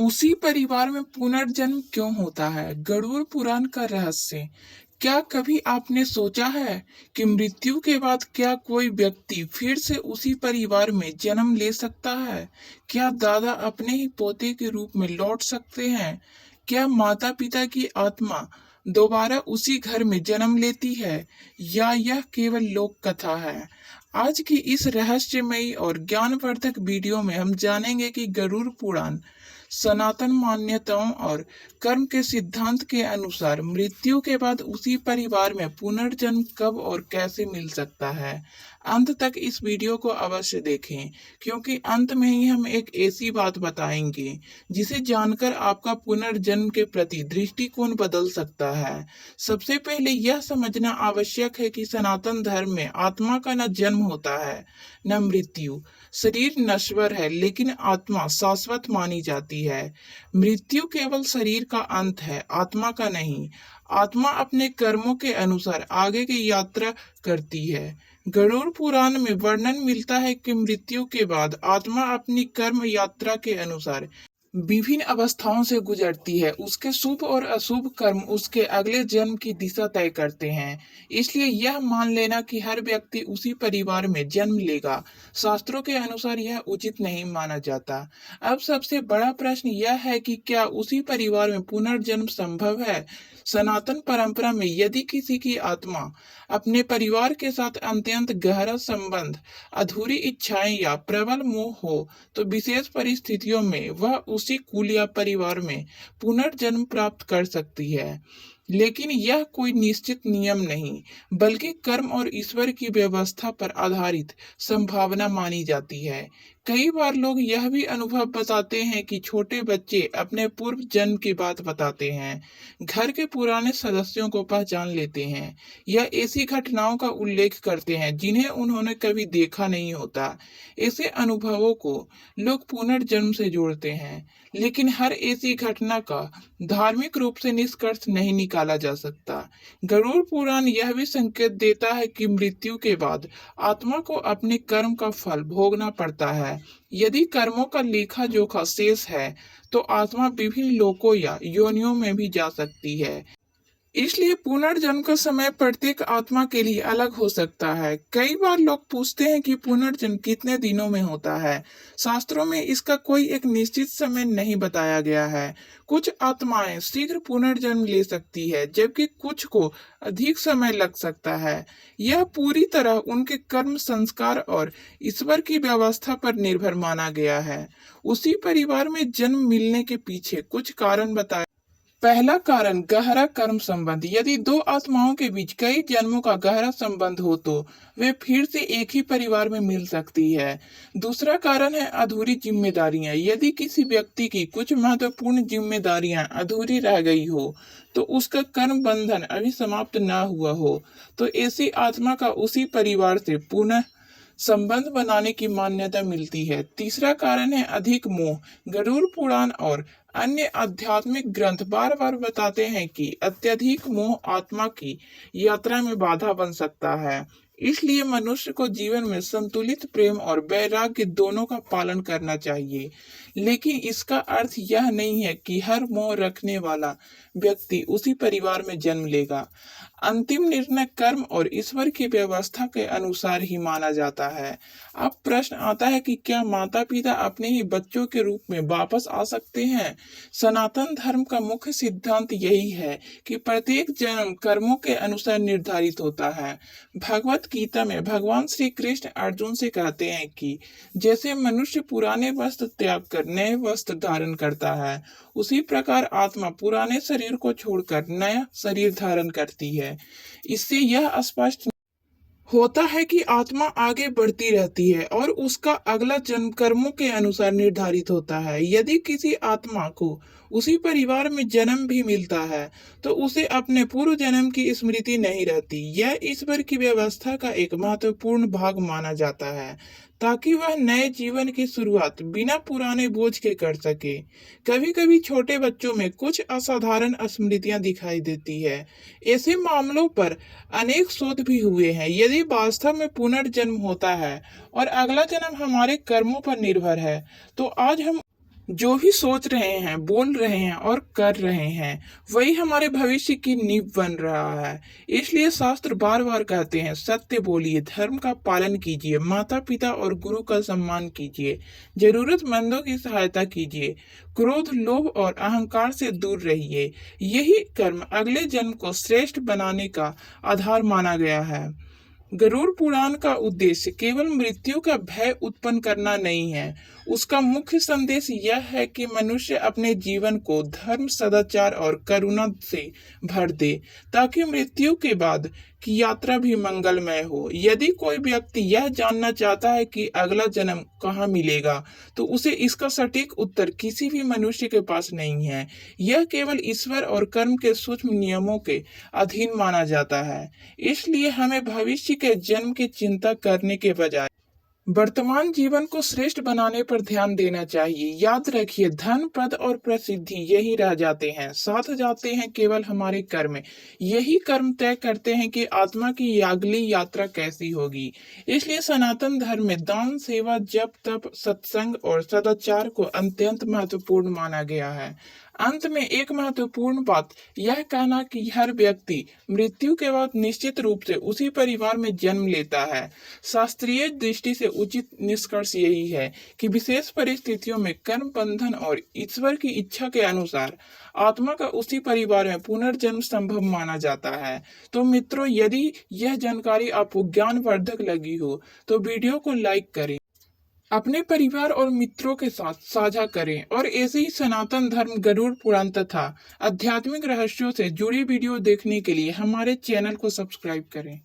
उसी परिवार में पुनर्जन्म क्यों होता है? गरुड़ पुराण का रहस्य। क्या कभी आपने सोचा है कि मृत्यु के बाद क्या कोई व्यक्ति फिर से उसी परिवार में जन्म ले सकता है? क्या दादा अपने ही पोते के रूप में लौट सकते हैं? क्या माता-पिता की आत्मा दोबारा उसी घर में जन्म लेती है या यह केवल लोक कथा है? आज की इस रहस्यमयी और ज्ञानवर्धक वीडियो में हम जानेंगे कि गरुड़ पुराण सनातन मान्यताओं और कर्म के सिद्धांत के अनुसार मृत्यु के बाद उसी परिवार में पुनर्जन्म कब और कैसे मिल सकता है। अंत तक इस वीडियो को अवश्य देखें, क्योंकि अंत में ही हम एक ऐसी बात बताएंगे जिसे जानकर आपका पुनर्जन्म के प्रति दृष्टिकोण बदल सकता है। सबसे पहले यह समझना आवश्यक है कि सनातन धर्म में आत्मा का न जन्म होता है न मृत्यु। शरीर नश्वर है लेकिन आत्मा शाश्वत मानी जाती है। मृत्यु केवल शरीर का अंत है, आत्मा का नहीं। आत्मा अपने कर्मों के अनुसार आगे की यात्रा करती है। गरुड़ पुराण में वर्णन मिलता है कि मृत्यु के बाद आत्मा अपनी कर्म यात्रा के अनुसार विभिन्न अवस्थाओं से गुजरती है। उसके शुभ और अशुभ कर्म उसके अगले जन्म की दिशा तय करते हैं। इसलिए यह मान लेना कि हर व्यक्ति उसी परिवार में जन्म लेगा, शास्त्रों के अनुसार यह उचित नहीं माना जाता। अब सबसे बड़ा प्रश्न यह है कि क्या उसी परिवार में पुनर्जन्म संभव है? सनातन परंपरा में यदि किसी की आत्मा अपने परिवार के साथ अत्यंत गहरा संबंध, अधूरी इच्छाएं या प्रबल मोह हो, तो विशेष परिस्थितियों में वह उसी कुल या परिवार में पुनर्जन्म प्राप्त कर सकती है। लेकिन यह कोई निश्चित नियम नहीं, बल्कि कर्म और ईश्वर की व्यवस्था पर आधारित संभावना मानी जाती है। कई बार लोग यह भी अनुभव बताते हैं कि छोटे बच्चे अपने पूर्व जन्म की बात बताते हैं, घर के पुराने सदस्यों को पहचान लेते हैं या ऐसी घटनाओं का उल्लेख करते हैं जिन्हें उन्होंने कभी देखा नहीं होता। ऐसे अनुभवों को लोग पुनर्जन्म से जोड़ते हैं, लेकिन हर ऐसी घटना का धार्मिक रूप से निष्कर्ष नहीं निकाला जा सकता। गरुड़ पुराण यह भी संकेत देता है कि मृत्यु के बाद आत्मा को अपने कर्म का फल भोगना पड़ता है। यदि कर्मों का लेखा जोखा शेष है, तो आत्मा विभिन्न लोकों या योनियों में भी जा सकती है। इसलिए पुनर्जन्म का समय प्रत्येक आत्मा के लिए अलग हो सकता है। कई बार लोग पूछते हैं कि पुनर्जन्म कितने दिनों में होता है। शास्त्रों में इसका कोई एक निश्चित समय नहीं बताया गया है। कुछ आत्माएं शीघ्र पुनर्जन्म ले सकती है, जबकि कुछ को अधिक समय लग सकता है। यह पूरी तरह उनके कर्म, संस्कार और ईश्वर की व्यवस्था पर निर्भर माना गया है। उसी परिवार में जन्म मिलने के पीछे कुछ कारण बताए। पहला कारण गहरा कर्म संबंध। यदि दो आत्माओं के बीच कई जन्मों का गहरा संबंध हो तो वे फिर से एक ही परिवार में मिल सकती है। दूसरा कारण है अधूरी जिम्मेदारियां। यदि किसी व्यक्ति की कुछ महत्वपूर्ण जिम्मेदारियां अधूरी रह गई हो, तो उसका कर्म बंधन अभी समाप्त न हुआ हो, तो ऐसी आत्मा का उसी परिवार से पुनः संबंध बनाने की मान्यता मिलती है। तीसरा कारण है अधिक मोह। गरुड़ पुराण और अन्य आध्यात्मिक ग्रंथ बार बार बताते हैं कि अत्यधिक मोह आत्मा की यात्रा में बाधा बन सकता है। इसलिए मनुष्य को जीवन में संतुलित प्रेम और वैराग्य दोनों का पालन करना चाहिए। लेकिन इसका अर्थ यह नहीं है कि हर मोह रखने वाला व्यक्ति उसी परिवार में जन्म लेगा। अंतिम निर्णय कर्म और ईश्वर की व्यवस्था के अनुसार ही माना जाता है। अब प्रश्न आता है कि क्या माता पिता अपने ही बच्चों के रूप में वापस आ सकते हैं? सनातन धर्म का मुख्य सिद्धांत यही है कि प्रत्येक जन्म कर्मों के अनुसार निर्धारित होता है। भगवत गीता में भगवान श्री कृष्ण अर्जुन से कहते हैं कि जैसे मनुष्य पुराने वस्त्र त्याग कर नए वस्त्र धारण करता है, उसी प्रकार आत्मा पुराने शरीर को छोड़कर नया शरीर धारण करती है। इससे यह स्पष्ट होता है कि आत्मा आगे बढ़ती रहती है और उसका अगला जन्म कर्मों के अनुसार निर्धारित होता है। यदि किसी आत्मा को उसी परिवार में जन्म भी मिलता है, तो उसे अपने पूर्व जन्म की स्मृति नहीं रहती। यह ईश्वर की व्यवस्था का एक महत्वपूर्ण भाग माना जाता है, ताकि वह नए जीवन की शुरुआत बिना पुराने बोझ के कर सके। कभी कभी छोटे बच्चों में कुछ असाधारण स्मृतियां दिखाई देती है। ऐसे मामलों पर अनेक शोध भी हुए हैं। यदि वास्तव में पुनर्जन्म होता है और अगला जन्म हमारे कर्मों पर निर्भर है, तो आज हम जो भी सोच रहे हैं, बोल रहे हैं और कर रहे हैं, वही हमारे भविष्य की नींव बन रहा है। इसलिए शास्त्र बार बार कहते हैं, सत्य बोलिए, धर्म का पालन कीजिए, माता पिता और गुरु का सम्मान कीजिए, जरूरतमंदों की सहायता कीजिए, क्रोध, लोभ और अहंकार से दूर रहिए। यही कर्म अगले जन्म को श्रेष्ठ बनाने का आधार माना गया है। गरुड़ पुराण का उद्देश्य केवल मृत्यु का भय उत्पन्न करना नहीं है। उसका मुख्य संदेश यह है कि मनुष्य अपने जीवन को धर्म, सदाचार और करुणा से भर दे, ताकि मृत्यु के बाद की यात्रा भी मंगलमय हो। यदि कोई व्यक्ति यह जानना चाहता है कि अगला जन्म कहाँ मिलेगा, तो उसे इसका सटीक उत्तर किसी भी मनुष्य के पास नहीं है। यह केवल ईश्वर और कर्म के सूक्ष्म नियमों के अधीन माना जाता है। इसलिए हमें भविष्य के जन्म की चिंता करने के बजाय वर्तमान जीवन को श्रेष्ठ बनाने पर ध्यान देना चाहिए। याद रखिए, धन, पद और प्रसिद्धि यही रह जाते हैं, साथ जाते हैं केवल हमारे कर्म। यही कर्म तय करते हैं कि आत्मा की अगली यात्रा कैसी होगी। इसलिए सनातन धर्म में दान, सेवा, जप, तप, सत्संग और सदाचार को अत्यंत महत्वपूर्ण माना गया है। अंत में एक महत्वपूर्ण बात यह कहना कि हर व्यक्ति मृत्यु के बाद निश्चित रूप से उसी परिवार में जन्म लेता है। शास्त्रीय दृष्टि से उचित निष्कर्ष यही है कि विशेष परिस्थितियों में कर्म बंधन और ईश्वर की इच्छा के अनुसार आत्मा का उसी परिवार में पुनर्जन्म संभव माना जाता है। तो मित्रों, यदि यह जानकारी आपको ज्ञानवर्धक लगी हो तो वीडियो को लाइक करें, अपने परिवार और मित्रों के साथ साझा करें और ऐसे ही सनातन धर्म, गरुड़ पुराण तथा आध्यात्मिक रहस्यों से जुड़ी वीडियो देखने के लिए हमारे चैनल को सब्सक्राइब करें।